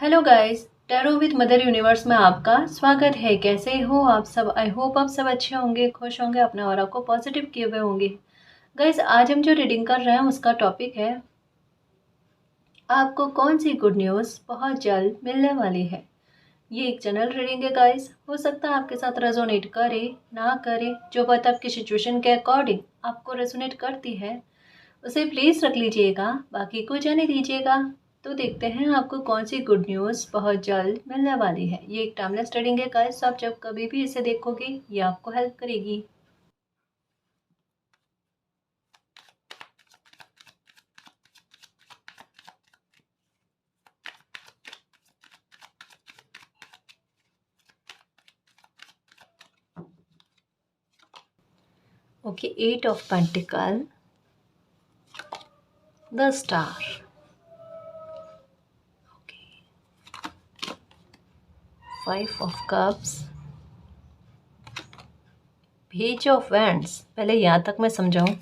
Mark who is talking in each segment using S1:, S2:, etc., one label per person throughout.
S1: Hello guys, tarot with mother universe में आपका स्वागत है। कैसे हो आप सब? आई होप आप सब अच्छे होंगे, खुश होंगे, अपने ऑरा को पॉजिटिव किए हुए होंगे। गाइस, आज हम जो रीडिंग कर रहे हैं उसका टॉपिक है आपको कौन सी गुड न्यूज़ बहुत जल्द मिलने वाली है। ये एक जनरल रीडिंग है गाइस, हो सकता है आपके साथ रेजोनेट करे ना करे। जो बात आपकी सिचुएशन के अकॉर्डिंग आपको रेजोनेट करती है उसे प्लीज़ रख लीजिएगा, बाकी को जाने दीजिएगा। तो देखते हैं आपको कौन सी गुड न्यूज़ बहुत जल्द मिलने वाली है। ये एक टाइमलेस रीडिंग है गाइस, आप जब कभी भी इसे देखोगे ये आपको हेल्प करेगी। Okay, 8 of pentacle, the star, okay, 5 of cups, page of wands. पहले यहाँ तक मैं समझाऊँ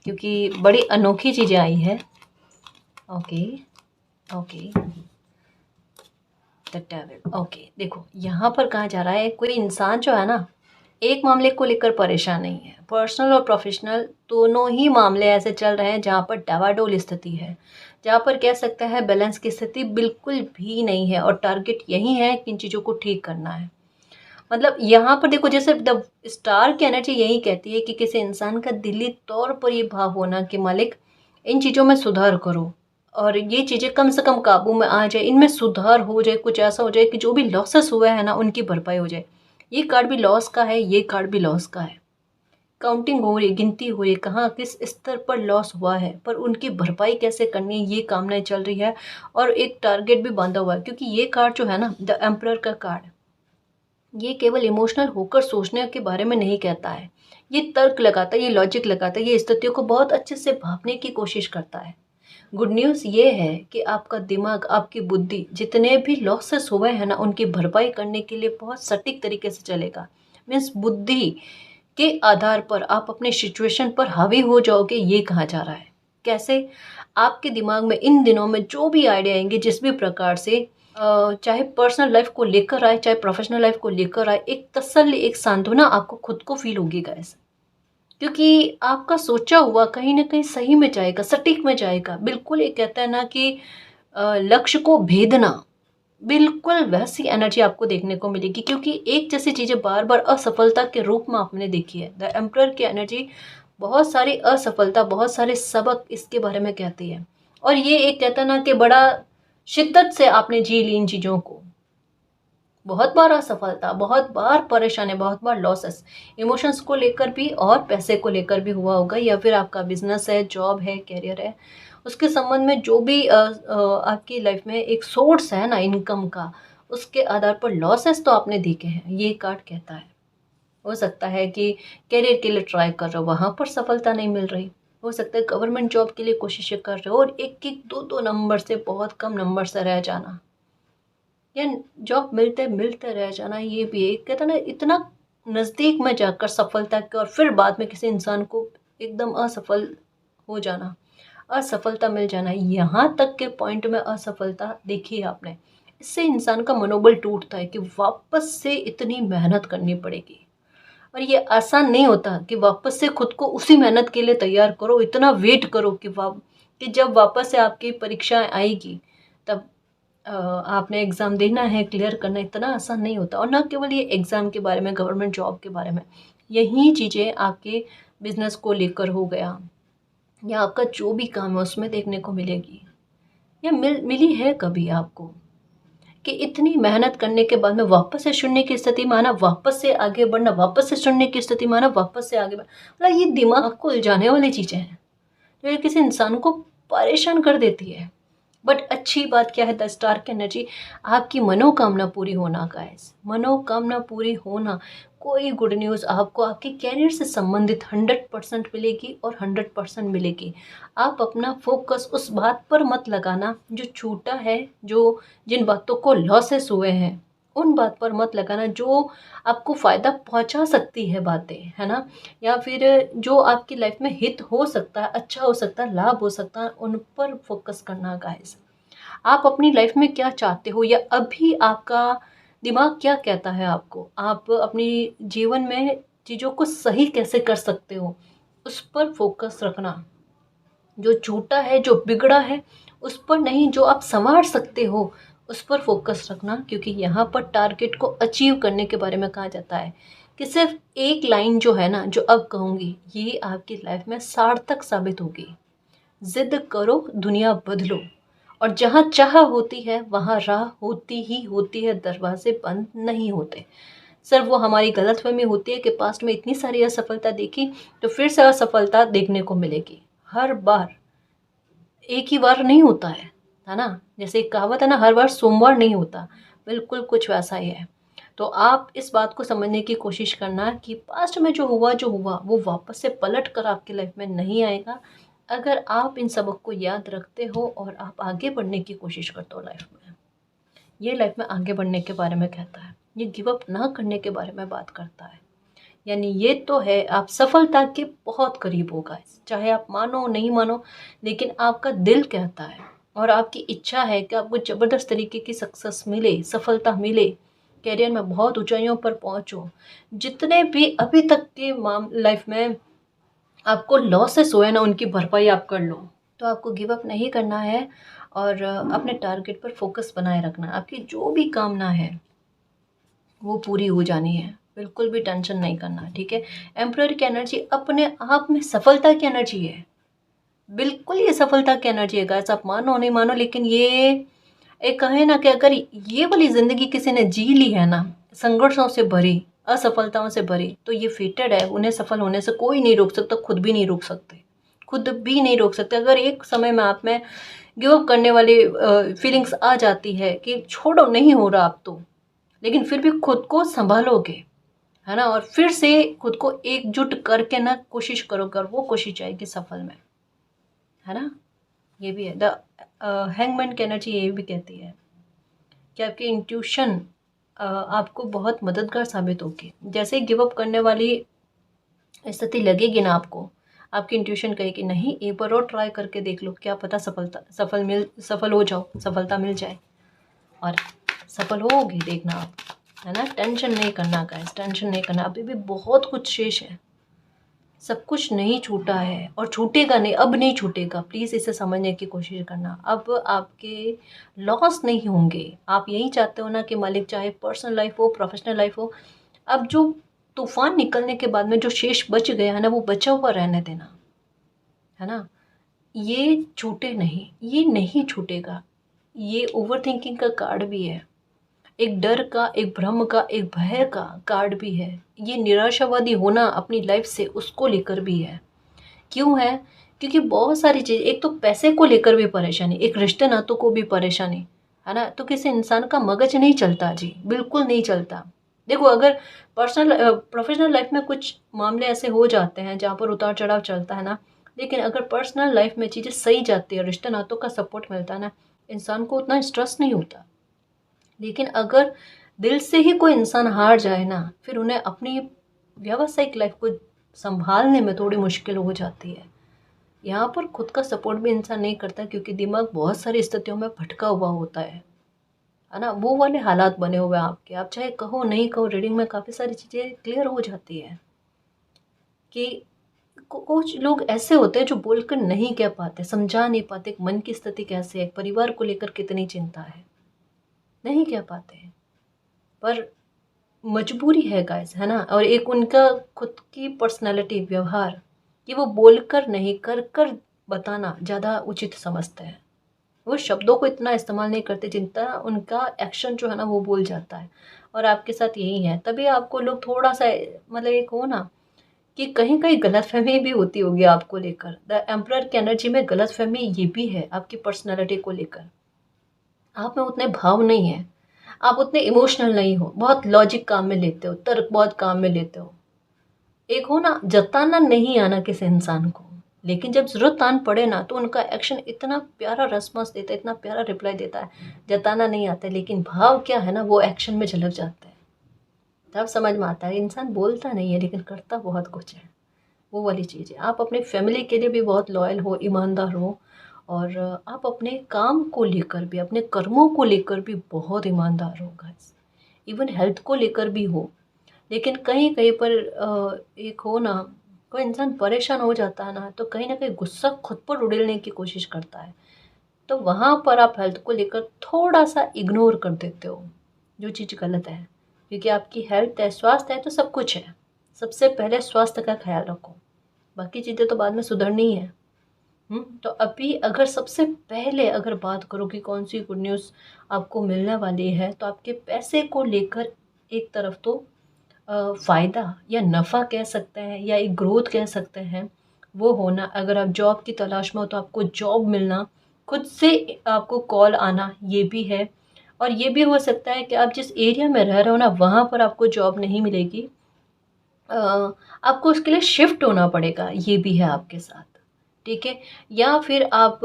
S1: क्योंकि बड़ी अनोखी चीज़ें आई है। Okay okay, the devil. Okay, देखो यहाँ पर कहा जा रहा है कोई इंसान जो है ना, एक मामले को लेकर परेशान नहीं है। पर्सनल और प्रोफेशनल दोनों ही मामले ऐसे चल रहे हैं जहाँ पर डावाडोल स्थिति है, जहाँ पर कह सकते हैं बैलेंस की स्थिति बिल्कुल भी नहीं है और टारगेट यही है कि इन चीज़ों को ठीक करना है। मतलब यहाँ पर देखो, जैसे द स्टार की एनर्जी यही कहती है कि किसी इंसान का दिली तौर पर ये भाव होना कि मालिक इन चीज़ों में सुधार करो और ये चीज़ें कम से कम काबू में आ जाए, इनमें सुधार हो जाए, कुछ ऐसा हो जाए कि जो भी लॉसेस हुए हैं ना उनकी भरपाई हो जाए। ये कार्ड भी लॉस का है, ये कार्ड भी लॉस का है। काउंटिंग हो रही, गिनती हो रही, कहाँ किस स्तर पर लॉस हुआ है, पर उनकी भरपाई कैसे करनी है ये कामनाएं चल रही है। और एक टारगेट भी बांधा हुआ है क्योंकि ये कार्ड जो है ना, द एम्परर का कार्ड, ये केवल इमोशनल होकर सोचने के बारे में नहीं कहता है। ये तर्क लगाता है, ये लॉजिक लगाता है, ये स्थितियों को बहुत अच्छे से भांपने की कोशिश करता है। गुड न्यूज़ ये है कि आपका दिमाग, आपकी बुद्धि जितने भी लॉसेस हुए हैं ना उनकी भरपाई करने के लिए बहुत सटीक तरीके से चलेगा। मीन्स बुद्धि के आधार पर आप अपने सिचुएशन पर हावी हो जाओगे, ये कहा जा रहा है। कैसे? आपके दिमाग में इन दिनों में जो भी आइडिया आएंगे, जिस भी प्रकार से चाहे पर्सनल लाइफ को लेकर आए चाहे प्रोफेशनल लाइफ को लेकर आए, एक तसल्ली, एक सांत्वना आपको खुद को फील होगी गाइस। क्योंकि आपका सोचा हुआ कहीं ना कहीं सही में जाएगा, सटीक में जाएगा। बिल्कुल, एक कहता है ना कि लक्ष्य को भेदना, बिल्कुल वैसी एनर्जी आपको देखने को मिलेगी क्योंकि एक जैसी चीज़ें बार बार असफलता के रूप में आपने देखी है। द एम्परर की एनर्जी बहुत सारी असफलता, बहुत सारे सबक इसके बारे में कहती है। और ये एक कहता है ना कि बड़ा शिद्दत से आपने जी ली इन चीज़ों को। बहुत बार असफलता, बहुत बार परेशानी, बहुत बार लॉसेस, इमोशंस को लेकर भी और पैसे को लेकर भी हुआ होगा, या फिर आपका बिजनेस है, जॉब है, करियर है, उसके संबंध में जो भी आपकी लाइफ में एक सोर्स है ना इनकम का, उसके आधार पर लॉसेस तो आपने देखे हैं, ये कार्ड कहता है। हो सकता है कि करियर के लिए ट्राई कर रहे हो, वहाँ पर सफलता नहीं मिल रही। हो सकता है गवर्नमेंट जॉब के लिए कोशिशें कर रहे हो और एक एक दो दो नंबर से, बहुत कम नंबर से रह जाना, या जॉब मिलते मिलते रह जाना। ये भी एक कहता ना, इतना नज़दीक में जाकर सफलता के और फिर बाद में किसी इंसान को एकदम असफल हो जाना, असफलता मिल जाना, यहाँ तक के पॉइंट में असफलता देखी है आपने। इससे इंसान का मनोबल टूटता है कि वापस से इतनी मेहनत करनी पड़ेगी। और ये आसान नहीं होता कि वापस से खुद को उसी मेहनत के लिए तैयार करो, इतना वेट करो कि जब वापस से आपकी परीक्षाएं आएगी तब आपने एग्ज़ाम देना है, क्लियर करना इतना आसान नहीं होता। और ना केवल ये एग्ज़ाम के बारे में, गवर्नमेंट जॉब के बारे में, यही चीज़ें आपके बिजनेस को लेकर हो गया, या आपका जो भी काम है उसमें देखने को मिलेगी, या मिली है कभी आपको कि इतनी मेहनत करने के बाद में वापस से शून्य की स्थिति में आना, वापस से आगे बढ़ना, वापस से शून्य की स्थिति में आना, वापस से आगे बढ़ना। मतलब ये दिमाग को उलझाने वाली चीज़ें हैं जो ये किसी इंसान को परेशान कर देती है। बट अच्छी बात क्या है, द स्टार की एनर्जी, आपकी मनोकामना पूरी होना गाइस, मनोकामना पूरी होना। कोई गुड न्यूज़ आपको आपके कैरियर से संबंधित 100% मिलेगी और 100% मिलेगी। आप अपना फोकस उस बात पर मत लगाना जो छूटा है, जो जिन बातों को लॉसेस हुए हैं उन बात पर मत लगाना, जो आपको फ़ायदा पहुंचा सकती है बातें, है ना, या फिर जो आपकी लाइफ में हित हो सकता है, अच्छा हो सकता है, लाभ हो सकता है, उन पर फोकस करना गाइस। आप अपनी लाइफ में क्या चाहते हो, या अभी आपका दिमाग क्या कहता है आपको, आप अपनी जीवन में चीज़ों को सही कैसे कर सकते हो, उस पर फोकस रखना। जो छूटा है, जो बिगड़ा है, उस पर नहीं, जो आप संवार सकते हो उस पर फोकस रखना। क्योंकि यहाँ पर टारगेट को अचीव करने के बारे में कहा जाता है कि सिर्फ एक लाइन जो है ना, जो अब कहूँगी, ये आपकी लाइफ में सार्थक साबित होगी। जिद करो, दुनिया बदलो, और जहाँ चाह होती है वहाँ राह होती ही होती है, दरवाजे बंद नहीं होते। सिर्फ वो हमारी गलतफहमी होती है कि पास्ट में इतनी सारी असफलता देखी तो फिर से असफलता देखने को मिलेगी। हर बार एक ही बार नहीं होता है ना? जैसे एक कहावत है ना, हर बार सोमवार नहीं होता, बिल्कुल कुछ वैसा ही है। तो आप इस बात को समझने की कोशिश करना कि पास्ट में जो हुआ वो वापस से पलट कर आपकी लाइफ में नहीं आएगा, अगर आप इन सबक को याद रखते हो और आप आगे बढ़ने की कोशिश करते हो लाइफ में। ये लाइफ में आगे बढ़ने के बारे में कहता है, ये गिव अप ना करने के बारे में बात करता है। यानी ये तो है, आप सफलता के बहुत करीब हो गाइस, चाहे आप मानो नहीं मानो, लेकिन आपका दिल कहता है और आपकी इच्छा है कि आपको ज़बरदस्त तरीके की सक्सेस मिले, सफलता मिले, करियर में बहुत ऊंचाइयों पर पहुंचो। जितने भी अभी तक के लाइफ में आपको लॉसेस हुए ना, उनकी भरपाई आप कर लो। तो आपको गिव अप नहीं करना है और अपने टारगेट पर फोकस बनाए रखना है। आपकी जो भी कामना है वो पूरी हो जानी है, बिल्कुल भी टेंशन नहीं करना, ठीक है? एम्परर की एनर्जी अपने आप में सफलता की एनर्जी है, बिल्कुल ये सफलता की एनर्जी है गाइस, आप मानो नहीं मानो, लेकिन ये एक कहे ना कि अगर ये वाली ज़िंदगी किसी ने जी ली है ना, संघर्षों से भरी, असफलताओं से भरी, तो ये फेटेड है, उन्हें सफल होने से कोई नहीं रोक सकता, खुद भी नहीं रोक सकते, खुद भी नहीं रोक सकते। अगर एक समय में आप में गिव अप करने वाली फीलिंग्स आ जाती है कि छोड़ो नहीं हो रहा अब तो, लेकिन फिर भी खुद को संभालोगे, है ना, और फिर से खुद को एकजुट करके ना कोशिश करो, कर वो कोशिश जाएगी सफल में, है ना? ये भी है। द हैंगमैन की एनर्जी ये भी कहती है कि आपकी इंट्यूशन आपको बहुत मददगार साबित होगी। जैसे ही गिव अप करने वाली स्थिति लगेगी ना आपको, आपकी इंट्यूशन कहेगी नहीं, एक बार और ट्राई करके देख लो, क्या पता सफल हो जाओ, सफलता मिल जाए, और सफल होगी, देखना आप, है ना? टेंशन नहीं करना गाइस, टेंशन नहीं करना, अभी भी बहुत कुछ शेष है, सब कुछ नहीं छूटा है और छूटेगा नहीं, अब नहीं छूटेगा। प्लीज़ इसे समझने की कोशिश करना, अब आपके लॉस नहीं होंगे। आप यही चाहते हो ना कि मालिक चाहे पर्सनल लाइफ हो, प्रोफेशनल लाइफ हो, अब जो तूफान निकलने के बाद में जो शेष बच गया है ना, वो बचा हुआ रहने देना, है ना? ये छूटे नहीं, ये नहीं छूटेगा। ये ओवरथिंकिंग का कार्ड भी है, एक डर का, एक भ्रम का, एक भय का कार्ड भी है। ये निराशावादी होना अपनी लाइफ से, उसको लेकर भी है। क्यों है? क्योंकि बहुत सारी चीज़, एक तो पैसे को लेकर भी परेशानी, एक रिश्ते नातों को भी परेशानी, है ना? तो किसी इंसान का मगज नहीं चलता जी, बिल्कुल नहीं चलता। देखो, अगर प्रोफेशनल लाइफ में कुछ मामले ऐसे हो जाते हैं जहाँ पर उतार चढ़ाव चलता है ना, लेकिन अगर पर्सनल लाइफ में चीज़ें सही जाती है, रिश्ते नातों का सपोर्ट मिलता है ना, इंसान को उतना स्ट्रेस नहीं होता। लेकिन अगर दिल से ही कोई इंसान हार जाए ना, फिर उन्हें अपनी व्यावसायिक लाइफ को संभालने में थोड़ी मुश्किल हो जाती है। यहाँ पर खुद का सपोर्ट भी इंसान नहीं करता, क्योंकि दिमाग बहुत सारी स्थितियों में भटका हुआ होता है ना? वो वाले हालात बने हुए हैं आपके, आप चाहे कहो नहीं कहो, रीडिंग में काफ़ी सारी चीज़ें क्लियर हो जाती है कि कुछ लोग ऐसे होते हैं जो बोलकर नहीं कह पाते, समझा नहीं पाते मन की स्थिति कैसे है, परिवार को लेकर कितनी चिंता है, नहीं कह पाते हैं, पर मजबूरी है गाइस, है ना? और एक उनका खुद की पर्सनैलिटी, व्यवहार, कि वो बोलकर नहीं, कर कर बताना ज़्यादा उचित समझते हैं। वो शब्दों को इतना इस्तेमाल नहीं करते जितना उनका एक्शन जो है ना वो बोल जाता है, और आपके साथ यही है। तभी आपको लोग थोड़ा-सा, मतलब एक हो ना कि कहीं-कहीं गलतफ़हमी भी होती होगी आपको लेकर। द एम्परर की एनर्जी में गलतफ़हमी ये भी है आपकी पर्सनैलिटी को लेकर। आप में उतने भाव नहीं हैं, आप उतने इमोशनल नहीं हो, बहुत लॉजिक काम में लेते हो, तर्क बहुत काम में लेते हो। एक हो ना, जताना नहीं आना किसी इंसान को, लेकिन जब ज़रूरत आन पड़े ना तो उनका एक्शन इतना प्यारा रिस्पॉन्स देता है, इतना प्यारा रिप्लाई देता है। जताना नहीं आता है, लेकिन भाव क्या है ना, वो एक्शन में झलक जाता है। तब समझ में आता है इंसान बोलता नहीं है लेकिन करता बहुत कुछ है। वो वाली चीज़ है। आप अपनी फैमिली के लिए भी बहुत लॉयल हो, ईमानदार हो, और आप अपने काम को लेकर भी, अपने कर्मों को लेकर भी बहुत ईमानदार हो गाइस। इवन हेल्थ को लेकर भी हो। लेकिन कहीं कहीं पर एक हो ना, कोई इंसान परेशान हो जाता है ना, तो कहीं ना कहीं गुस्सा खुद पर उड़ेलने की कोशिश करता है। तो वहाँ पर आप हेल्थ को लेकर थोड़ा सा इग्नोर कर देते हो, जो चीज़ गलत है। क्योंकि आपकी हेल्थ है, स्वास्थ्य है तो सब कुछ है। सबसे पहले स्वास्थ्य का ख्याल रखो, बाकी चीज़ें तो बाद में सुधरनी ही है। तो अभी अगर सबसे पहले अगर बात करो कि कौन सी गुड न्यूज़ आपको मिलने वाली है, तो आपके पैसे को लेकर एक तरफ तो फ़ायदा या नफ़ा कह सकते हैं या एक ग्रोथ कह सकते हैं, वो होना। अगर आप जॉब की तलाश में हो तो आपको जॉब मिलना, खुद से आपको कॉल आना, ये भी है। और ये भी हो सकता है कि आप जिस एरिया में रह रहे हो ना, वहाँ पर आपको जॉब नहीं मिलेगी, आपको उसके लिए शिफ्ट होना पड़ेगा, ये भी है आपके साथ। ठीक है। या फिर आप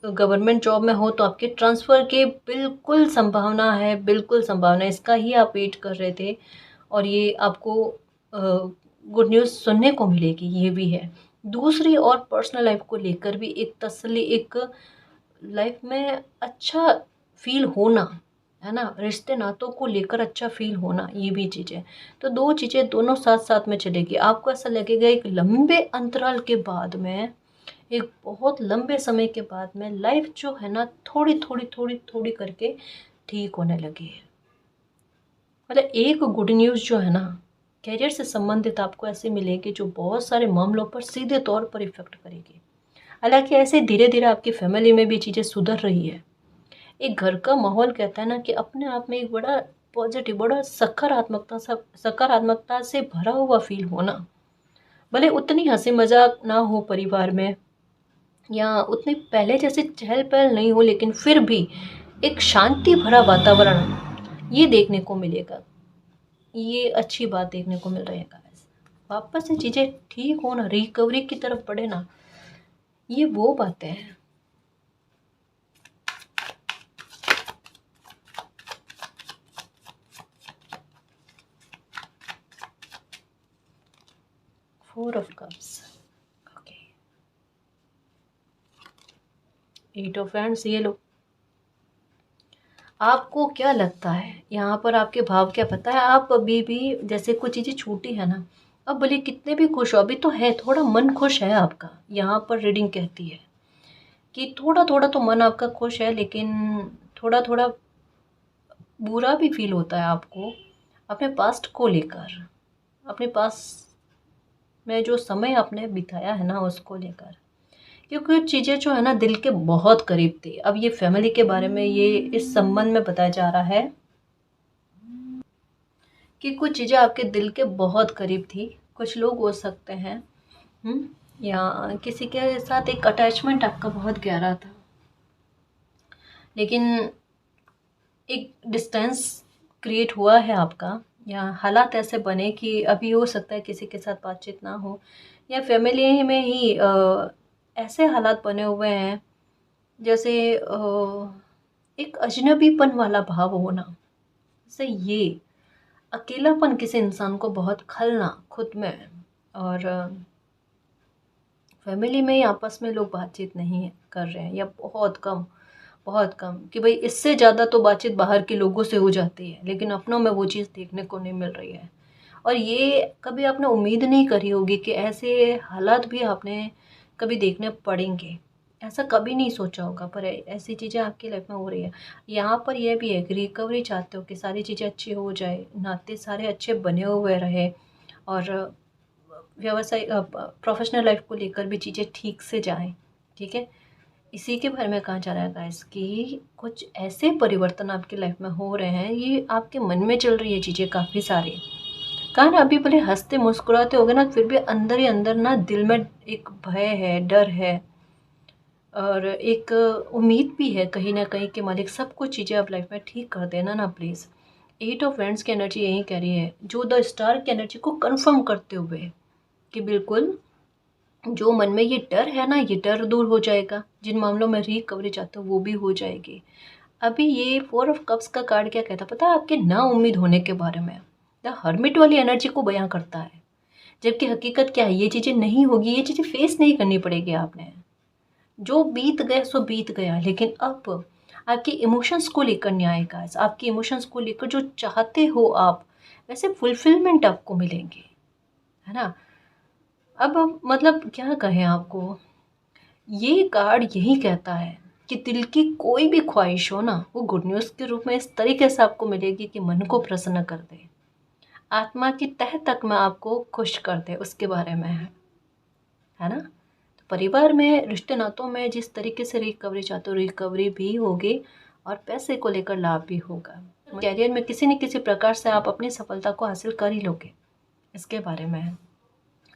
S1: गवर्नमेंट जॉब में हो तो आपके ट्रांसफ़र के बिल्कुल संभावना है, बिल्कुल संभावना है। इसका ही आप वेट कर रहे थे और ये आपको गुड न्यूज़ सुनने को मिलेगी, ये भी है। दूसरी और पर्सनल लाइफ को लेकर भी एक तसल्ली, एक लाइफ में अच्छा फील होना, है ना, रिश्ते नातों को लेकर अच्छा फील होना, ये भी चीज़ें। तो दो चीज़ें दोनों साथ साथ में चलेगी। आपको ऐसा लगेगा एक लंबे अंतराल के बाद में, एक बहुत लंबे समय के बाद में लाइफ जो है ना, थोड़ी थोड़ी थोड़ी थोड़ी करके ठीक होने लगी है। मतलब एक गुड न्यूज़ जो है ना, करियर से संबंधित आपको ऐसे मिलेगी जो बहुत सारे मामलों पर सीधे तौर पर इफेक्ट करेगी। हालांकि ऐसे धीरे धीरे आपकी फैमिली में भी चीज़ें सुधर रही है। एक घर का माहौल कहता है ना कि अपने आप में एक बड़ा पॉजिटिव, बड़ा सकारात्मकता से भरा हुआ फील होना। भले उतनी हंसी मजाक ना हो परिवार में, या उतनी पहले जैसे चहल पहल नहीं हो, लेकिन फिर भी एक शांति भरा वातावरण ये देखने को मिलेगा। ये अच्छी बात देखने को मिल रही है गाइस। वापस से चीज़ें ठीक हो ना, रिकवरी की तरफ बढ़े ना, ये वो बातें हैं। Four of cups, okay, eight of hands, ये लो। आपको क्या लगता है यहाँ पर, आपके भाव क्या पता है? आप अभी भी जैसे कुछ चीज़ें छूटी है ना, अब भले कितने भी खुश हो, अभी तो है थोड़ा मन खुश है आपका। यहाँ पर रीडिंग कहती है कि थोड़ा थोड़ा तो मन आपका खुश है, लेकिन थोड़ा थोड़ा बुरा भी फील होता है आपको अपने पास्ट को लेकर, अपने पास में जो समय आपने बिताया है ना, उसको लेकर। क्योंकि चीज़ें जो है ना दिल के बहुत करीब थी। अब ये फैमिली के बारे में ये इस संबंध में बताया जा रहा है कि कुछ चीज़ें आपके दिल के बहुत करीब थी। कुछ लोग हो सकते हैं, या किसी के साथ एक अटैचमेंट आपका बहुत गहरा था, लेकिन एक डिस्टेंस क्रिएट हुआ है आपका, या हालात ऐसे बने कि अभी हो सकता है किसी के साथ बातचीत ना हो, या फैमिली में ही ऐसे हालात बने हुए हैं जैसे एक अजनबीपन वाला भाव होना। जैसे ये अकेलापन किसी इंसान को बहुत खलना खुद में, और फैमिली में ही आपस में लोग बातचीत नहीं कर रहे हैं, या बहुत कम, बहुत कम, कि भाई इससे ज़्यादा तो बातचीत बाहर के लोगों से हो जाती है, लेकिन अपनों में वो चीज़ देखने को नहीं मिल रही है। और ये कभी आपने उम्मीद नहीं करी होगी कि ऐसे हालात भी आपने कभी देखने पड़ेंगे। ऐसा कभी नहीं सोचा होगा, पर ऐसी चीज़ें आपकी लाइफ में हो रही है। यहाँ पर यह भी है कि रिकवरी चाहते हो कि सारी चीज़ें अच्छी हो जाए, नाते सारे अच्छे बने हुए रहे, और व्यवसाय प्रोफेशनल लाइफ को लेकर भी चीज़ें ठीक से जाएं। ठीक है। इसी के बारे में कहा जा रहा है गाइस कि कुछ ऐसे परिवर्तन आपकी लाइफ में हो रहे हैं, ये आपके मन में चल रही है चीज़ें काफ़ी सारी। कहा ना, अभी भले हंसते मुस्कुराते हो गए ना, फिर भी अंदर ही अंदर ना दिल में एक भय है, डर है, और एक उम्मीद भी है कहीं ना कहीं कि मालिक सब कुछ चीज़ें आप लाइफ में ठीक कर देना ना प्लीज़। एट ऑफ वैंड्स की एनर्जी यही कह रही है, जो द स्टार की एनर्जी को कंफर्म करते हुए कि बिल्कुल जो मन में ये डर है ना, ये डर दूर हो जाएगा। जिन मामलों में रिकवरी चाहते हो वो भी हो जाएगी। अभी ये फोर ऑफ कप्स का कार्ड क्या कहता है पता है? आपके ना उम्मीद होने के बारे में, द हर्मिट वाली एनर्जी को बयां करता है। जबकि हकीकत क्या है, ये चीज़ें नहीं होगी, ये चीज़ें फेस नहीं करनी पड़ेगी आपने। जो बीत गया सो बीत गया, लेकिन अब आपके इमोशंस को लेकर न्याय का, आपके इमोशंस को लेकर जो चाहते हो आप, वैसे फुलफिलमेंट आपको मिलेंगे, है ना। अब मतलब क्या कहें आपको, ये कार्ड यही कहता है कि दिल की कोई भी ख्वाहिश हो ना, वो गुड न्यूज़ के रूप में इस तरीके से आपको मिलेगी कि मन को प्रसन्न कर दे, आत्मा की तह तक में आपको खुश कर दे, उसके बारे में है ना। तो परिवार में, रिश्ते नातों में जिस तरीके से रिकवरी चाहते हो, रिकवरी भी होगी और पैसे को लेकर लाभ भी होगा। कैरियर में किसी न किसी प्रकार से आप अपनी सफलता को हासिल कर ही लोगे, इसके बारे में है।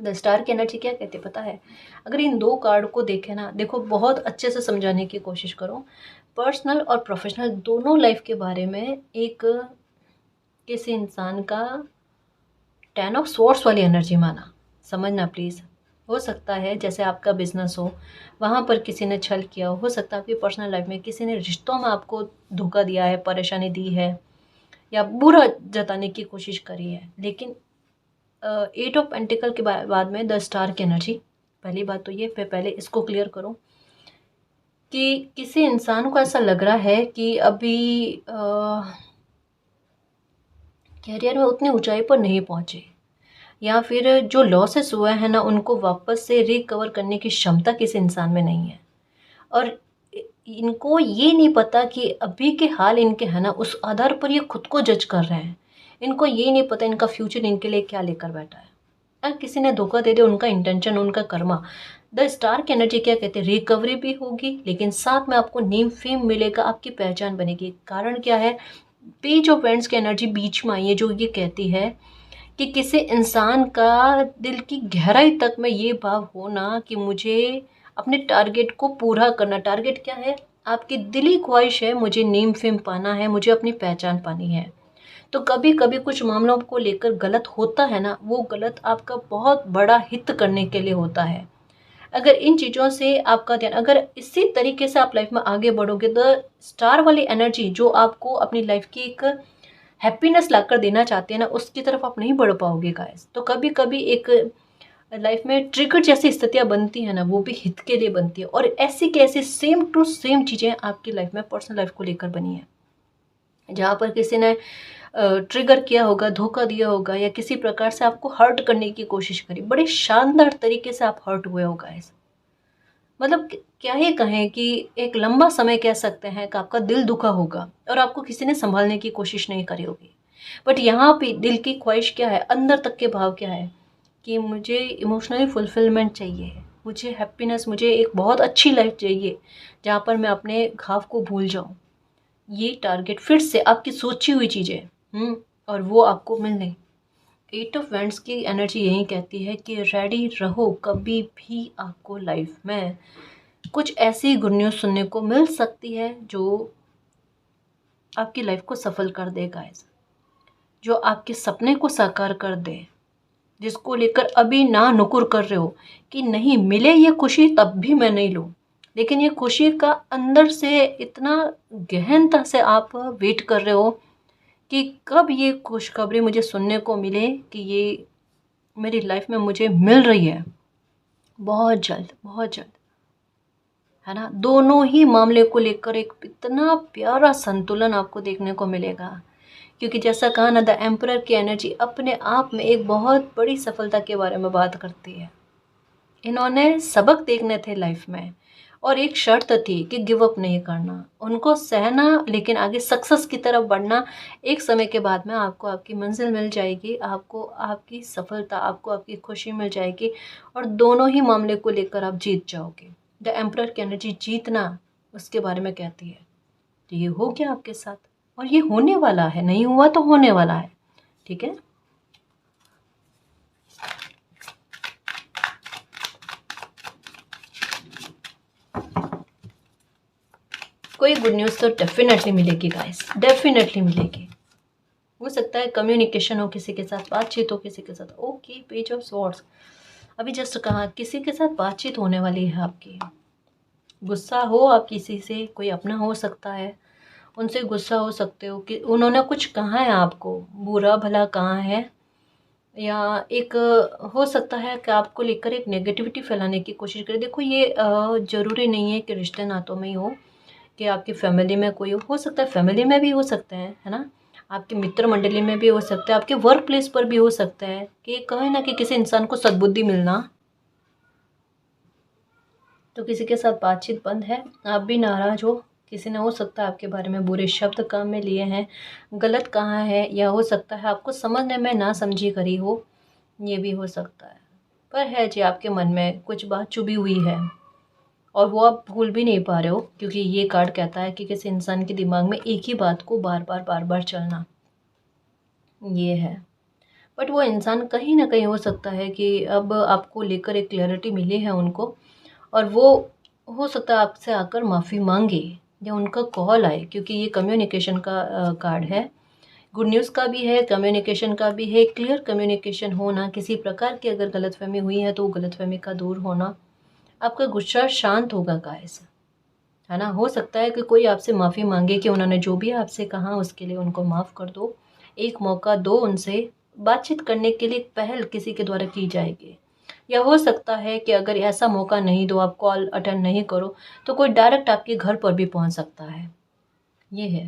S1: द स्टार की एनर्जी क्या कहती है पता है, अगर इन दो कार्ड को देखें ना, देखो बहुत अच्छे से समझाने की कोशिश करो। पर्सनल और प्रोफेशनल दोनों लाइफ के बारे में एक किसी इंसान का 10 ऑफ स्वॉर्ड्स वाली एनर्जी माना, समझना प्लीज़। हो सकता है जैसे आपका बिजनेस हो, वहाँ पर किसी ने छल किया हो सकता है आपकी पर्सनल लाइफ में किसी ने रिश्तों में आपको धोखा दिया है, परेशानी दी है, या बुरा जताने की कोशिश करी है। लेकिन 8 ऑफ पेंटिकल के बाद में द स्टार की एनर्जी, पहली बात तो ये, फिर पहले इसको क्लियर करो कि किसी इंसान को ऐसा लग रहा है कि अभी कैरियर में उतनी ऊंचाई पर नहीं पहुंचे, या फिर जो लॉसेस हुए हैं ना, उनको वापस से रिकवर करने की क्षमता किसी इंसान में नहीं है। और इनको ये नहीं पता कि अभी के हाल इनके है ना, उस आधार पर ये खुद को जज कर रहे हैं। इनको ये नहीं पता इनका फ्यूचर इनके लिए क्या लेकर बैठा है। अगर किसी ने धोखा दे दिया, उनका इंटेंशन, उनका कर्मा। द स्टार की एनर्जी क्या कहते हैं, रिकवरी भी होगी, लेकिन साथ में आपको नेम फेम मिलेगा, आपकी पहचान बनेगी। कारण क्या है, पेज ऑफ वेंट्स की एनर्जी बीच में आई है, जो ये कहती है कि किसी इंसान का दिल की गहराई तक में ये भाव होना कि मुझे अपने टारगेट को पूरा करना। टारगेट क्या है, आपकी दिली ख्वाहिश है, मुझे नेम फेम पाना है, मुझे अपनी पहचान पानी है। तो कभी कभी कुछ मामलों को लेकर गलत होता है ना, वो गलत आपका बहुत बड़ा हित करने के लिए होता है। अगर इन चीज़ों से आपका ध्यान, अगर इसी तरीके से आप लाइफ में आगे बढ़ोगे, द स्टार वाली एनर्जी जो आपको अपनी लाइफ की एक हैप्पीनेस लाकर देना चाहते हैं ना, उसकी तरफ आप नहीं बढ़ पाओगे गाइस। तो कभी कभी एक लाइफ में ट्रिगर जैसी स्थितियाँ बनती है ना, वो भी हित के लिए बनती है। और ऐसी की ऐसी सेम टू सेम चीज़ें आपकी लाइफ में, पर्सनल लाइफ को लेकर बनी है। जहाँ पर किसी ने ट्रिगर किया होगा, धोखा दिया होगा, या किसी प्रकार से आपको हर्ट करने की कोशिश करी, बड़े शानदार तरीके से आप हर्ट हुए हो गाइस। मतलब क्या ही कहें कि एक लंबा समय कह सकते हैं कि आपका दिल दुखा होगा और आपको किसी ने संभालने की कोशिश नहीं करी होगी। बट यहाँ पे दिल की ख्वाहिश क्या है, अंदर तक के भाव क्या है कि मुझे इमोशनली फुलफिलमेंट चाहिए, मुझे हैप्पीनेस, मुझे एक बहुत अच्छी लाइफ चाहिए जहाँ पर मैं अपने घाव को भूल जाऊँ। ये टारगेट फिर से आपकी सोची हुई चीज़ें, और वो आपको मिलने। 8 ऑफ वैंड्स की एनर्जी यही कहती है कि रेडी रहो, कभी भी आपको लाइफ में कुछ ऐसी गुड न्यूज़ सुनने को मिल सकती है जो आपकी लाइफ को सफल कर दे गाइस, जो आपके सपने को साकार कर दे, जिसको लेकर अभी ना नुकुर कर रहे हो कि नहीं मिले ये खुशी तब भी मैं नहीं लूँ, लेकिन ये खुशी का अंदर से इतना गहनता से आप वेट कर रहे हो कि कब ये खुशखबरी मुझे सुनने को मिले कि ये मेरी लाइफ में मुझे मिल रही है, बहुत जल्द, बहुत जल्द, है ना। दोनों ही मामले को लेकर एक इतना प्यारा संतुलन आपको देखने को मिलेगा, क्योंकि जैसा कहा ना, द एम्परर की एनर्जी अपने आप में एक बहुत बड़ी सफलता के बारे में बात करती है। इन्होंने सबक देखने थे लाइफ में, और एक शर्त थी कि गिव अप नहीं करना, उनको सहना, लेकिन आगे सक्सेस की तरफ बढ़ना। एक समय के बाद में आपको आपकी मंजिल मिल जाएगी, आपको आपकी सफलता, आपको आपकी खुशी मिल जाएगी, और दोनों ही मामले को लेकर आप जीत जाओगे। द एम्परर की एनर्जी जीतना, उसके बारे में कहती है। तो ये हो गया आपके साथ, और ये होने वाला है, नहीं हुआ तो होने वाला है, ठीक है। कोई गुड न्यूज़ तो डेफिनेटली मिलेगी गाइस, डेफिनेटली मिलेगी। हो सकता है कम्युनिकेशन हो, किसी के साथ बातचीत हो, किसी के साथ, ओके, पेज ऑफ स्वॉर्ड्स, अभी जस्ट कहा किसी के साथ बातचीत होने वाली है आपकी। गुस्सा हो आप किसी से, कोई अपना हो सकता है, उनसे गुस्सा हो सकते हो कि उन्होंने कुछ कहा है आपको, बुरा भला कहा है, या एक हो सकता है कि आपको लेकर एक नेगेटिविटी फैलाने की कोशिश करे। देखो ये ज़रूरी नहीं है कि रिश्ते नातों में ही हो, कि आपकी फैमिली में कोई हो सकता है, फैमिली में भी हो सकते हैं, है ना? आपके मित्र मंडली में भी हो सकता है, आपके वर्क प्लेस पर भी हो सकता है कि कहीं ना कि किसी इंसान को सद्बुद्धि मिलना। तो किसी के साथ बातचीत बंद है, आप भी नाराज़ हो, किसी ने हो सकता है आपके बारे में बुरे शब्द काम में लिए हैं, गलत कहा है, या हो सकता है आपको समझने में ना समझी करी हो, ये भी हो सकता है। पर है जी, आपके मन में कुछ बात चुभी हुई है और वो आप भूल भी नहीं पा रहे हो, क्योंकि ये कार्ड कहता है कि किसी इंसान के दिमाग में एक ही बात को बार बार चलना, ये है। बट वो इंसान कहीं न कहीं हो सकता है कि अब आपको लेकर एक क्लैरिटी मिली है उनको, और वो हो सकता है आपसे आकर माफ़ी माँगे या उनका कॉल आए, क्योंकि ये कम्युनिकेशन का कार्ड है। गुड न्यूज़ का भी है, कम्युनिकेशन का भी है, क्लियर कम्युनिकेशन होना, किसी प्रकार की अगर गलतफ़हमी हुई है तो वो गलतफ़हमी का दूर होना, आपका गुस्सा शांत होगा गाइस, है ना? हो सकता है कि कोई आपसे माफ़ी माँगे कि उन्होंने जो भी आपसे कहा उसके लिए उनको माफ़ कर दो। एक मौका दो उनसे, बातचीत करने के लिए एक पहल किसी के द्वारा की जाएगी। या हो सकता है कि अगर ऐसा मौका नहीं दो, आप कॉल अटेंड नहीं करो, तो कोई डायरेक्ट आपके घर पर भी पहुँच सकता है, ये है।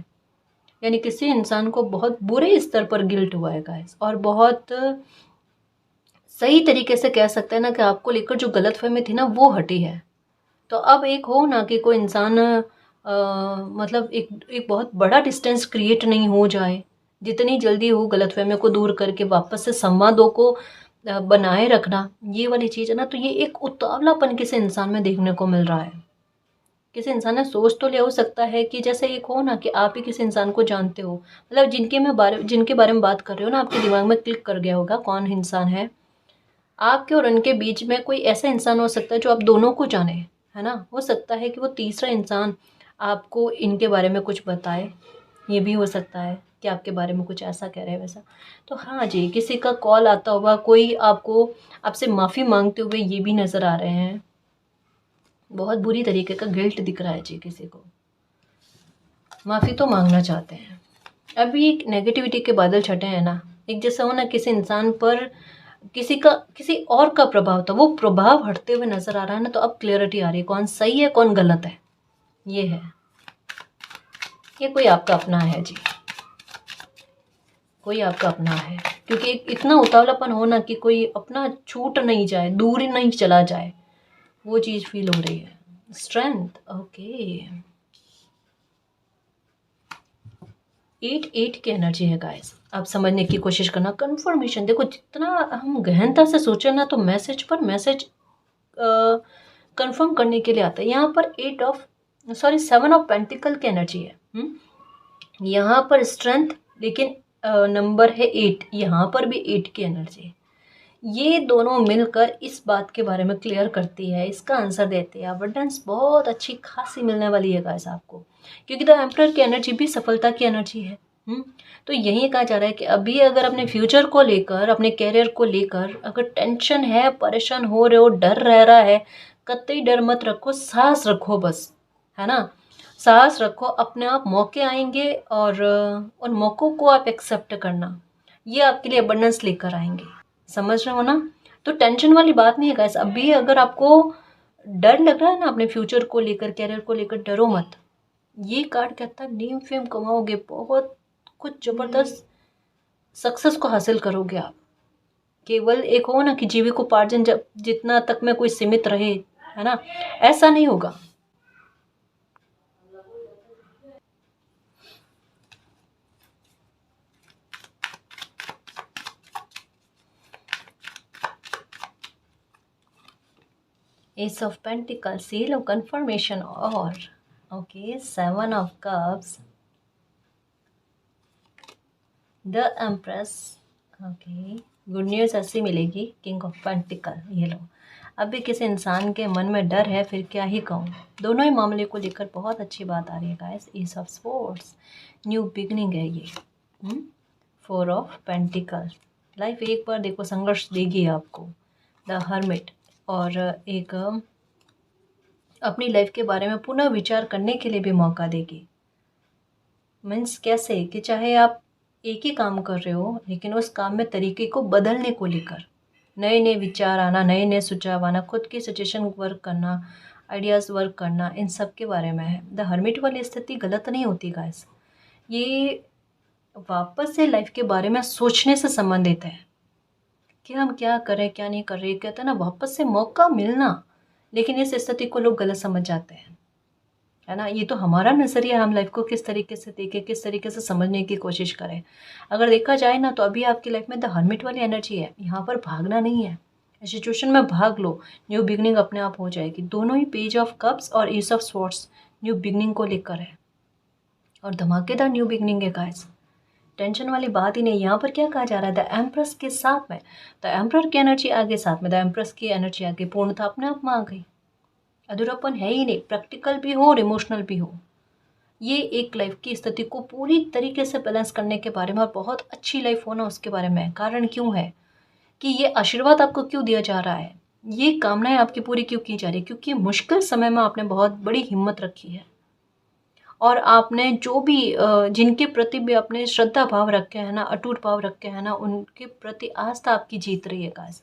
S1: यानी किसी इंसान को बहुत बुरे स्तर पर गिल्ट हुआ है गाइस, और बहुत सही तरीके से कह सकते हैं ना कि आपको लेकर जो गलतफ़हमी थी ना वो हटी है। तो अब एक हो ना कि कोई इंसान मतलब एक एक बहुत बड़ा डिस्टेंस क्रिएट नहीं हो जाए, जितनी जल्दी हो गलतफ़हमियों को दूर करके वापस से संवादों को बनाए रखना, ये वाली चीज़ है ना, तो ये एक उतावलापन किसी इंसान में देखने को मिल रहा है। किसी इंसान ने सोच तो लिया, हो सकता है कि जैसे एक हो ना कि आप ही किसी इंसान को जानते हो, मतलब जिनके बारे में बात कर रहे हो ना, आपके दिमाग में क्लिक कर गया होगा कौन इंसान है। आपके और उनके बीच में कोई ऐसा इंसान हो सकता है जो आप दोनों को जाने, है ना? हो सकता है कि वो तीसरा इंसान आपको इनके बारे में कुछ बताए, ये भी हो सकता है कि आपके बारे में कुछ ऐसा कह रहे हैं वैसा। तो हाँ जी, किसी का कॉल आता होगा, कोई आपसे माफ़ी माँगते हुए ये भी नज़र आ रहे हैं। बहुत बुरी तरीके का गिल्ट दिख रहा है जी किसी को। माफ़ी तो माँगना चाहते हैं। अभी एक नेगेटिविटी के बादल छटे हैं ना, एक जैसा हो ना किसी इंसान पर किसी और का प्रभाव था, वो प्रभाव हटते हुए नज़र आ रहा है ना, तो अब क्लैरिटी आ रही है कौन सही है, कौन गलत है। ये है, ये कोई आपका अपना है जी, कोई आपका अपना है। क्योंकि एक इतना उतावलापन हो ना कि कोई अपना छूट नहीं जाए, दूर ही नहीं चला जाए, वो चीज़ फ़ील हो रही है। Strength, okay. 8 की एनर्जी है गाइस, आप समझने की कोशिश करना। कंफर्मेशन, देखो जितना हम गहनता से सोचे ना, तो मैसेज पर मैसेज कंफर्म करने के लिए आता है। यहाँ पर 7 ऑफ पेंटिकल की एनर्जी है। यहाँ पर स्ट्रेंथ, लेकिन नंबर है 8, यहाँ पर भी 8 की एनर्जी। ये दोनों मिलकर इस बात के बारे में क्लियर करती है, इसका आंसर देती है। अबंडेंस बहुत अच्छी खासी मिलने वाली है गाइस आपको, क्योंकि द एम्परर की एनर्जी भी सफलता की एनर्जी है। तो यही कहा जा रहा है कि अभी अगर अपने फ्यूचर को लेकर, अपने कैरियर को लेकर अगर टेंशन है, परेशान हो रहे हो, डर रह रहा है, कतई डर मत रखो, साहस रखो बस, है ना? साहस रखो, अपने आप मौके आएंगे और उन मौक़ों को आप एक्सेप्ट करना, ये आपके लिए अबंडेंस लेकर आएंगे। समझ रहे हो ना? तो टेंशन वाली बात नहीं है गाइस। अभी अगर आपको डर लग रहा है ना अपने फ्यूचर को लेकर, कैरियर को लेकर, डरो मत। ये कार्ड कहता है नेम फेम कमाओगे, बहुत कुछ ज़बरदस्त सक्सेस को हासिल करोगे आप। केवल एक हो ना कि जीविकोपार्जन जब जितना तक में कोई सीमित रहे, है ना? ऐसा नहीं होगा। Ace of Pentacles, seal of confirmation, और okay, 7 of Cups, the empress, okay. Good news ऐसी मिलेगी, किंग ऑफ पेंटिकल, ये लो। अभी किसी इंसान के मन में डर है, फिर क्या ही कहूँ। दोनों ही मामले को लेकर बहुत अच्छी बात आ रही है guys. S of sports, new beginning है ये। 4 ऑफ पेंटिकल, लाइफ एक बार देखो संघर्ष देगी आपको। द हर्मिट, और एक अपनी लाइफ के बारे में पुनः विचार करने के लिए भी मौका देगी। मीन्स कैसे कि चाहे आप एक ही काम कर रहे हो, लेकिन उस काम में तरीके को बदलने को लेकर नए नए विचार आना, नए नए सुझाव आना, खुद की सजेशन वर्क करना, आइडियाज़ वर्क करना, इन सब के बारे में है। द हर्मिट वाली स्थिति गलत नहीं होती गाइस, ये वापस से लाइफ के बारे में सोचने से संबंधित है कि हम क्या करें क्या नहीं कर रहे। कहते हैं ना, वापस से मौका मिलना, लेकिन इस स्थिति को लोग गलत समझ जाते हैं, है ना। ये तो हमारा नज़रिया, हम लाइफ को किस तरीके से देखें, किस तरीके से समझने की कोशिश करें। अगर देखा जाए ना, तो अभी आपकी लाइफ में द हर्मिट वाली एनर्जी है, यहाँ पर भागना नहीं है। सिचुएशन में भाग लो, न्यू बिगनिंग अपने आप हो जाएगी। दोनों ही पेज ऑफ कप्स और S of swords new beginning को लेकर है, और धमाकेदार न्यू बिगनिंग है गाइस। टेंशन वाली बात ही नहीं। यहाँ पर क्या कहा जा रहा है, द एम्प्रेस के साथ में, द एम्प्रर की एनर्जी आगे, साथ में द एम्प्रेस की एनर्जी आगे, पूर्णता अपने आप में आ गई। अधूरापन है ही नहीं, प्रैक्टिकल भी हो और इमोशनल भी हो। ये एक लाइफ की स्थिति को पूरी तरीके से बैलेंस करने के बारे में, और बहुत अच्छी लाइफ होना उसके बारे में है। कारण क्यों है कि ये आशीर्वाद आपको क्यों दिया जा रहा है, ये कामनाएं आपकी पूरी क्यों की जा रही है, क्योंकि मुश्किल समय में आपने बहुत बड़ी हिम्मत रखी है, और आपने जो भी जिनके प्रति भी अपने श्रद्धा भाव रखे हैं ना, अटूट भाव रखे हैं ना, उनके प्रति आस्था आपकी जीत रही है गाइस।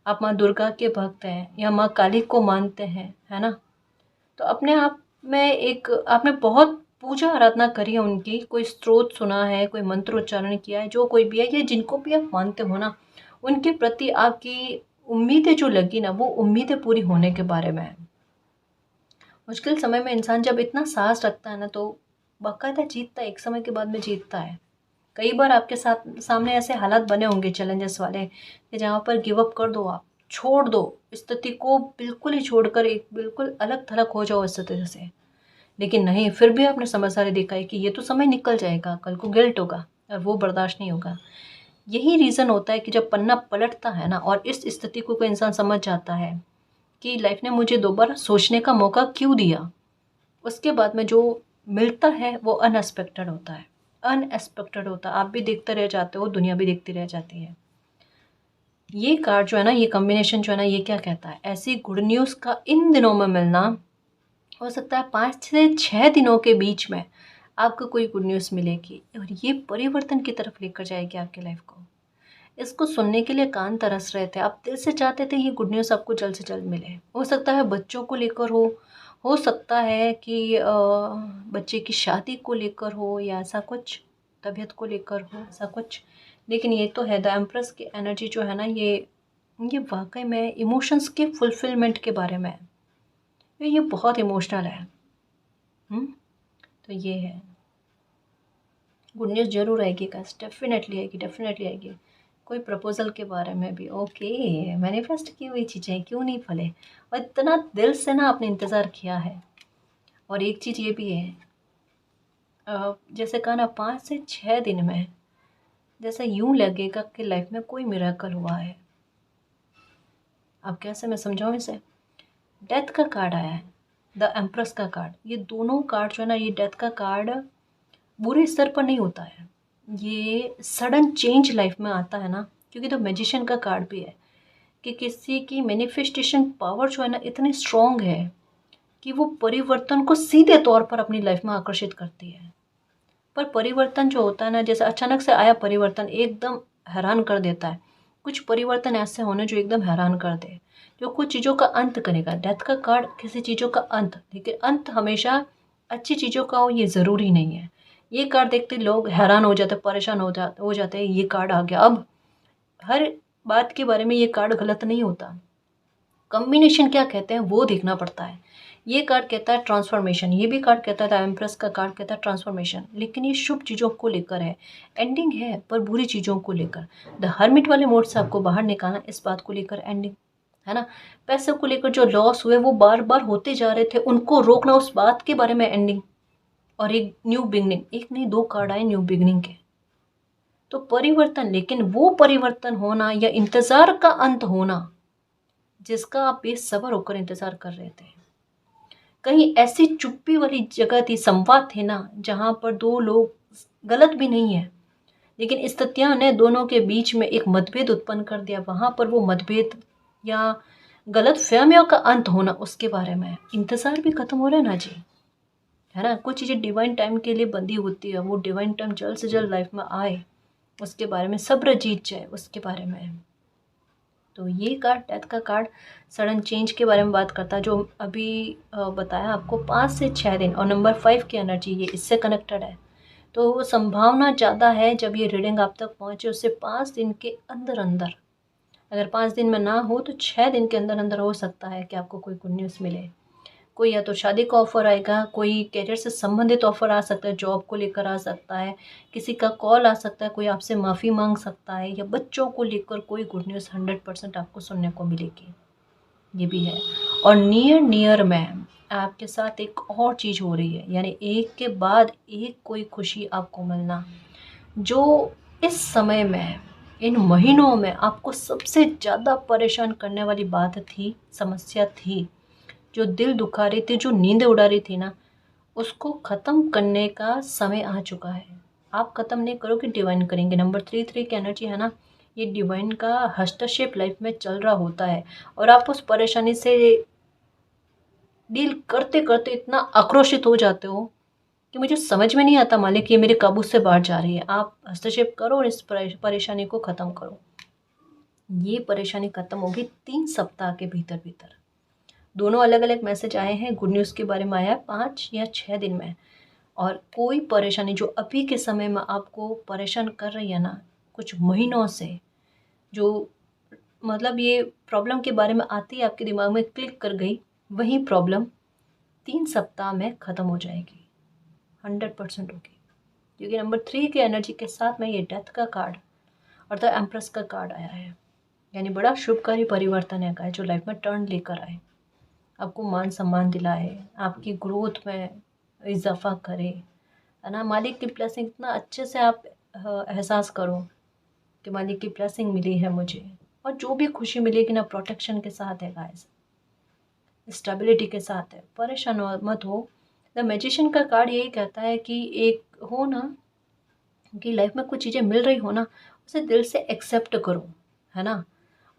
S1: आप माँ दुर्गा के भक्त हैं या माँ काली को मानते हैं, है ना, तो अपने आप में एक आपने बहुत पूजा आराधना करी है उनकी, कोई स्त्रोत सुना है, कोई मंत्र उच्चारण किया है, जो कोई भी है, ये जिनको भी आप मानते हो ना, उनके प्रति आपकी उम्मीदें जो लगी ना, वो उम्मीदें पूरी होने के बारे में है। मुश्किल समय में इंसान जब इतना साहस रखता है ना, तो बाकायदा जीतता है, एक समय के बाद में जीतता है। कई बार आपके साथ सामने ऐसे हालात बने होंगे चैलेंजेस वाले, कि जहाँ पर गिव अप कर दो, आप छोड़ दो स्थिति को, बिल्कुल ही छोड़कर एक बिल्कुल अलग थलग हो जाओ इस स्थिति से। लेकिन नहीं, फिर भी आपने समझदारी दिखाई कि ये तो समय निकल जाएगा, कल को गिल्ट होगा और वो बर्दाश्त नहीं होगा। यही रीज़न होता है कि जब पन्ना पलटता है ना, और इस स्थिति को कोई इंसान समझ जाता है कि लाइफ ने मुझे दोबारा सोचने का मौका क्यों दिया, उसके बाद में जो मिलता है वो अनएक्सपेक्टेड होता है। अनएक्सपेक्टेड होता है, आप भी देखते रह जाते हो, दुनिया भी देखती रह जाती है। ये कार्ड जो है ना, ये कॉम्बिनेशन जो है ना, ये क्या कहता है, ऐसी गुड न्यूज़ का इन दिनों में मिलना, हो सकता है 5 से 6 दिनों के बीच में आपको कोई गुड न्यूज़ मिलेगी, और ये परिवर्तन की तरफ लेकर जाएगी आपकी लाइफ को। इसको सुनने के लिए कान तरस रहे थे, आप दिल से चाहते थे ये गुड न्यूज़ आपको जल्द से जल्द मिले। हो सकता है बच्चों को लेकर हो सकता है कि बच्चे की शादी को लेकर हो, या ऐसा कुछ, तबीयत को लेकर हो, ऐसा कुछ। लेकिन ये तो है, द एम्प्रेस की एनर्जी जो है ना, ये वाकई में इमोशंस के फुलफिलमेंट के बारे में है। ये बहुत इमोशनल है। तो ये है, गुड न्यूज़ जरूर आएगी गाइस, डेफिनेटली आएगी, डेफिनेटली आएगी। कोई प्रपोजल के बारे में भी, ओके, मैनिफेस्ट की हुई चीज़ें क्यों नहीं फले, और इतना दिल से ना आपने इंतज़ार किया है। और एक चीज़ ये भी है, जैसे कहा ना, 5 से 6 दिन में जैसे यूं लगेगा कि लाइफ में कोई मिरेकल हुआ है। अब कैसे मैं समझाऊं इसे, डेथ का कार्ड आया है, द एम्प्रेस का कार्ड, ये दोनों कार्ड जो है ना, ये डेथ का कार्ड बुरे स्तर पर नहीं होता है, ये सडन चेंज लाइफ में आता है ना, क्योंकि तो मैजिशियन का कार्ड भी है कि किसी की मैनिफेस्टेशन पावर जो है ना, इतनी स्ट्रॉन्ग है कि वो परिवर्तन को सीधे तौर पर अपनी लाइफ में आकर्षित करती है। पर परिवर्तन जो होता है ना, जैसे अचानक से आया परिवर्तन, एकदम हैरान कर देता है। कुछ परिवर्तन ऐसे होने जो एकदम हैरान कर दे, जो कुछ चीज़ों का अंत करेगा। डेथ का कार्ड किसी चीज़ों का अंत, लेकिन अंत हमेशा अच्छी चीज़ों का हो ये ज़रूरी नहीं है। ये कार्ड देखते लोग हैरान हो जाते, परेशान हो जाते हैं, ये कार्ड आ गया। अब हर बात के बारे में ये कार्ड गलत नहीं होता, कॉम्बिनेशन क्या कहते हैं वो देखना पड़ता है। ये कार्ड कहता है ट्रांसफॉर्मेशन, ये भी कार्ड कहता है, एम्प्रेस का कार्ड कहता है ट्रांसफॉर्मेशन, लेकिन ये शुभ चीज़ों को लेकर है, एंडिंग है पर बुरी चीज़ों को लेकर। द हर्मिट वाले मोड से आपको बाहर निकालना, इस बात को लेकर एंडिंग, है ना। पैसे को लेकर जो लॉस हुए वो बार बार होते जा रहे थे, उनको रोकना, उस बात के बारे में एंडिंग। और एक न्यू बिगनिंग, एक नहीं दो कार्ड आए न्यू बिगनिंग के। तो परिवर्तन, लेकिन वो परिवर्तन होना या इंतजार का अंत होना जिसका आप बेसब्र होकर इंतजार कर रहे थे। कहीं ऐसी चुप्पी वाली जगह थी, संवाद थे ना, जहाँ पर दो लोग गलत भी नहीं है, लेकिन स्थितियाँ ने दोनों के बीच में एक मतभेद उत्पन्न कर दिया। वहाँ पर वो मतभेद या गलत फहमियों का अंत होना, उसके बारे में इंतज़ार भी खत्म हो रहा है ना जी, है ना। कुछ चीज़ें डिवाइन टाइम के लिए बंधी होती है, वो डिवाइन टाइम जल्द से जल्द लाइफ में आए, उसके बारे में सब्र जीत जाए, उसके बारे में। तो ये कार्ड, डेथ का कार्ड, सडन चेंज के बारे में बात करता है, जो अभी बताया आपको 5 से 6 दिन, और नंबर 5 की एनर्जी ये इससे कनेक्टेड है। तो वो संभावना ज़्यादा है जब ये रीडिंग आप तक पहुँचे उससे 5 दिन के अंदर अंदर, अगर 5 दिन में ना हो तो 6 दिन के अंदर अंदर हो सकता है कि आपको कोई गुड न्यूज़ मिले। कोई या तो शादी का ऑफ़र आएगा, कोई करियर से संबंधित ऑफ़र आ सकता है, जॉब को लेकर आ सकता है, किसी का कॉल आ सकता है, कोई आपसे माफ़ी माँग सकता है, या बच्चों को लेकर कोई गुड न्यूज़ 100% आपको सुनने को मिलेगी, ये भी है। और नियर नियर में आपके साथ एक और चीज़ हो रही है, यानी एक के बाद एक कोई खुशी आपको मिलना, जो इस समय में, इन महीनों में आपको सबसे ज़्यादा परेशान करने वाली बात थी, समस्या थी, जो दिल दुखा रही थी, जो नींद उड़ा रही थी ना, उसको ख़त्म करने का समय आ चुका है। आप ख़त्म नहीं करोगे, डिवाइन करेंगे। नंबर 3 की एनर्जी है ना, ये डिवाइन का हस्तक्षेप लाइफ में चल रहा होता है, और आप उस परेशानी से डील करते करते इतना आक्रोशित हो जाते हो कि मुझे समझ में नहीं आता मालिक, ये मेरे काबू से बाहर जा रही है। आप हस्तक्षेप करो और इस परेशानी को ख़त्म करो। ये परेशानी ख़त्म होगी 3 सप्ताह के भीतर भीतर। दोनों अलग अलग मैसेज आए हैं, गुड न्यूज़ के बारे में आया है 5 या 6 दिन में। और कोई परेशानी जो अभी के समय में आपको परेशान कर रही है ना, कुछ महीनों से, जो मतलब ये प्रॉब्लम के बारे में आती है आपके दिमाग में क्लिक कर गई, वही प्रॉब्लम 3 सप्ताह में ख़त्म हो जाएगी, 100% होगी। क्योंकि नंबर 3 की एनर्जी के साथ में ये डेथ का कार्ड और द एम्प्रेस का कार्ड आया है, यानी बड़ा शुभकारी परिवर्तन है जो लाइफ में टर्न लेकर आए, आपको मान सम्मान दिलाए, आपकी ग्रोथ में इजाफा करे, है ना। मालिक की ब्लेसिंग इतना अच्छे से आप एहसास करो कि मालिक की ब्लेसिंग मिली है मुझे, और जो भी खुशी मिलेगी ना, प्रोटेक्शन के साथ है गाइस, स्टेबिलिटी के साथ है, परेशान मत हो। द मैजिशियन का कार्ड यही कहता है कि एक हो ना, कि लाइफ में कुछ चीज़ें मिल रही हो ना, उसे दिल से एक्सेप्ट करो, है ना।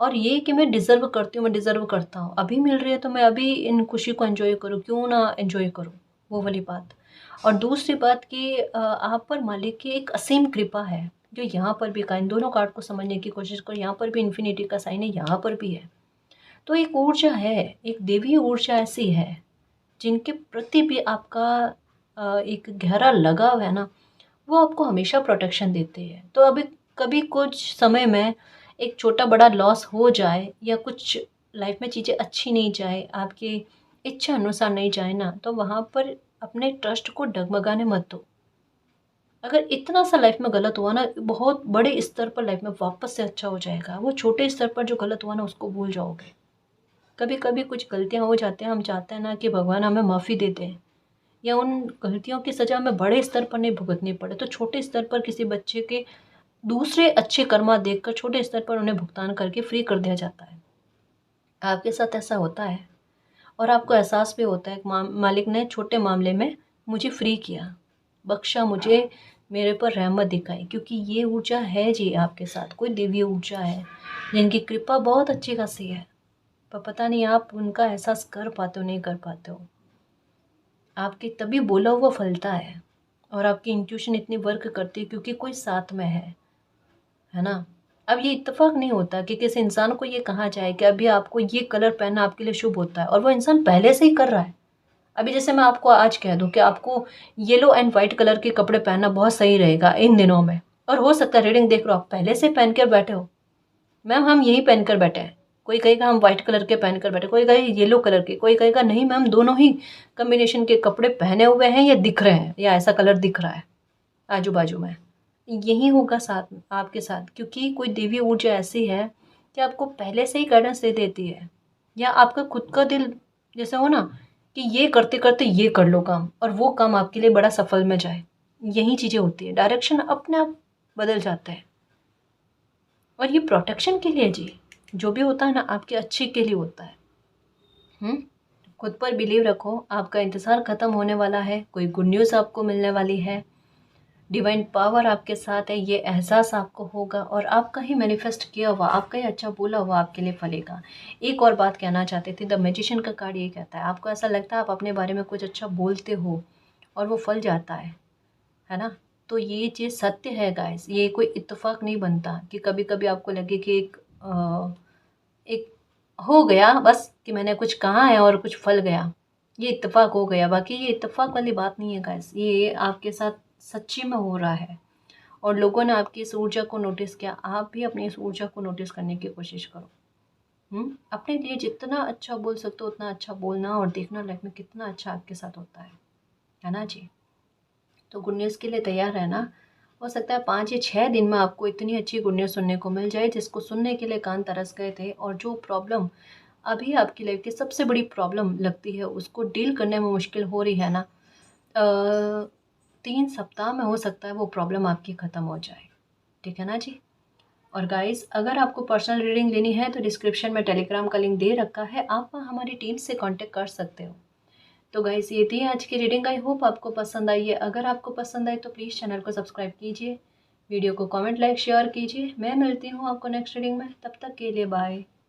S1: और ये कि मैं डिज़र्व करती हूँ, मैं डिज़र्व करता हूँ, अभी मिल रही है तो मैं अभी इन खुशी को एंजॉय करूँ, क्यों ना एंजॉय करूँ, वो वाली बात। और दूसरी बात कि आप पर मालिक की एक असीम कृपा है, जो यहाँ पर भी का, इन दोनों कार्ड को समझने की कोशिश करो। यहाँ पर भी इन्फिनिटी का साइन है, यहाँ पर भी है। तो एक ऊर्जा है, एक देवी ऊर्जा ऐसी है जिनके प्रति भी आपका एक गहरा लगाव है ना, वो आपको हमेशा प्रोटेक्शन देते हैं। तो अभी कभी कुछ समय में एक छोटा बड़ा लॉस हो जाए, या कुछ लाइफ में चीज़ें अच्छी नहीं जाए, आपकी इच्छा अनुसार नहीं जाए ना, तो वहाँ पर अपने ट्रस्ट को डगमगाने मत दो। अगर इतना सा लाइफ में गलत हुआ ना, बहुत बड़े स्तर पर लाइफ में वापस से अच्छा हो जाएगा। वो छोटे स्तर पर जो गलत हुआ ना, उसको भूल जाओगे। कभी कभी कुछ गलतियाँ हो जाती हैं, हम चाहते हैं ना कि भगवान हमें माफ़ी दे दें, या उन गलतियों की सज़ा हमें बड़े स्तर पर नहीं भुगतनी पड़े, तो छोटे स्तर पर किसी बच्चे के दूसरे अच्छे कर्मा देखकर छोटे स्तर पर उन्हें भुगतान करके फ्री कर दिया जाता है। आपके साथ ऐसा होता है, और आपको एहसास भी होता है कि मालिक ने छोटे मामले में मुझे फ्री किया, बख्शा मुझे, मेरे पर रहमत दिखाई, क्योंकि ये ऊर्जा है जी आपके साथ, कोई दिव्य ऊर्जा है जिनकी कृपा बहुत अच्छी खासी है, पर पता नहीं आप उनका एहसास कर पाते हो नहीं कर पाते हो। आपके तभी बोला हुआ फलता है, और आपकी इंट्यूशन इतनी वर्क करती है क्योंकि कोई साथ में है ना। अब ये इत्तेफाक नहीं होता कि किसी इंसान को ये कहा जाए कि अभी आपको ये कलर पहनना आपके लिए शुभ होता है, और वो इंसान पहले से ही कर रहा है। अभी जैसे मैं आपको आज कह दूं कि आपको येलो एंड वाइट कलर के कपड़े पहनना बहुत सही रहेगा इन दिनों में, और हो सकता है रीडिंग देख लो आप पहले से पहन कर बैठे हो, मैम हम यही पहन कर बैठे हैं, कोई कहेगा हम व्हाइट कलर के पहन कर बैठे, कोई कहेगा येलो कलर के, कोई कहेगा नहीं मैम दोनों ही कम्बिनेशन के कपड़े पहने हुए हैं, या दिख रहे हैं, या ऐसा कलर दिख रहा है आजू बाजू में। यही होगा साथ में आपके साथ, क्योंकि कोई देवी ऊर्जा ऐसी है कि आपको पहले से ही गाइडेंस दे देती है, या आपका खुद का दिल जैसे हो ना कि ये करते करते ये कर लो काम, और वो काम आपके लिए बड़ा सफल में जाए। यही चीज़ें होती है, डायरेक्शन अपने आप बदल जाता है। और ये प्रोटेक्शन के लिए जी, जो भी होता है ना आपके अच्छे के लिए होता है। खुद पर बिलीव रखो, आपका इंतज़ार ख़त्म होने वाला है, कोई गुड न्यूज़ आपको मिलने वाली है, डिवाइन पावर आपके साथ है, ये एहसास आपको होगा, और आपका ही मैनिफेस्ट किया हुआ, आपका ही अच्छा बोला हुआ आपके लिए फलेगा। एक और बात कहना चाहती थी, द मैजिशियन का कार्ड ये कहता है, आपको ऐसा लगता है आप अपने बारे में कुछ अच्छा बोलते हो और वो फल जाता है ना। तो ये चीज़ सत्य है गाइस, ये कोई इत्तेफाक नहीं बनता कि कभी कभी आपको लगे कि एक हो गया बस कि मैंने कुछ कहा है और कुछ फल गया, ये इत्तेफाक हो गया। बाकी ये इत्तेफाक वाली बात नहीं है गाइस, ये आपके साथ सच्ची में हो रहा है और लोगों ने आपकी इस ऊर्जा को नोटिस किया। आप भी अपनी इस ऊर्जा को नोटिस करने की कोशिश करो। अपने लिए जितना अच्छा बोल सकते हो उतना अच्छा बोलना और देखना लाइफ में कितना अच्छा आपके साथ होता है ना जी। तो गुड न्यूज़ के लिए तैयार रहना। हो सकता है 5 या 6 दिन में आपको इतनी अच्छी गुड न्यूज़ सुनने को मिल जाए जिसको सुनने के लिए कान तरस गए थे, और जो प्रॉब्लम अभी आपकी लाइफ की सबसे बड़ी प्रॉब्लम लगती है उसको डील करने में मुश्किल हो रही है ना, 3 सप्ताह में हो सकता है वो प्रॉब्लम आपकी ख़त्म हो जाए। ठीक है ना जी। और गाइस, अगर आपको पर्सनल रीडिंग लेनी है तो डिस्क्रिप्शन में टेलीग्राम का लिंक दे रखा है, आप वहाँ हमारी टीम से कांटेक्ट कर सकते हो। तो गाइस, ये थी आज की रीडिंग। आई होप आपको पसंद आई है। अगर आपको पसंद आई तो प्लीज़ चैनल को सब्सक्राइब कीजिए, वीडियो को कमेंट लाइक शेयर कीजिए। मैं मिलती हूँ आपको नेक्स्ट रीडिंग में, तब तक के लिए बाय।